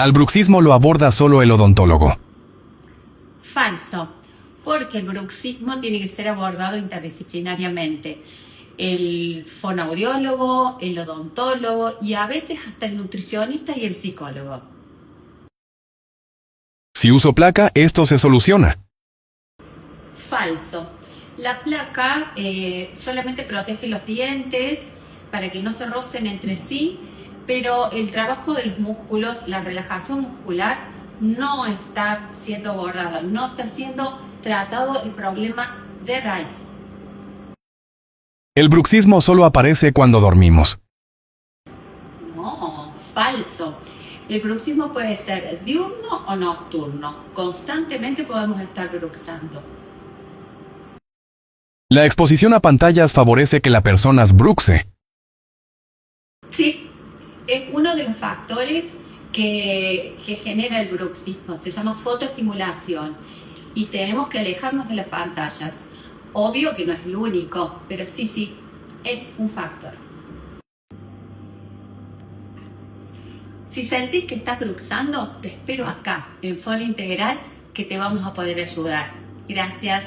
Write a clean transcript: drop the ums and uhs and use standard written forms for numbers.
Al bruxismo lo aborda solo el odontólogo. Falso, porque el bruxismo tiene que ser abordado interdisciplinariamente. El fonoaudiólogo, el odontólogo y a veces hasta el nutricionista y el psicólogo. Si uso placa, esto se soluciona. Falso. La placa solamente protege los dientes para que no se rocen entre sí, pero el trabajo de los músculos, la relajación muscular, no está siendo abordado, no está siendo tratado el problema de raíz. El bruxismo solo aparece cuando dormimos. No, falso. El bruxismo puede ser diurno o nocturno. Constantemente podemos estar bruxando. La exposición a pantallas favorece que la persona bruxe. Sí, es uno de los factores que genera el bruxismo. Se llama fotoestimulación y tenemos que alejarnos de las pantallas. Obvio que no es el único, pero sí, es un factor. Si sentís que estás bruxando, te espero acá, en Fono Integral, que te vamos a poder ayudar. Gracias.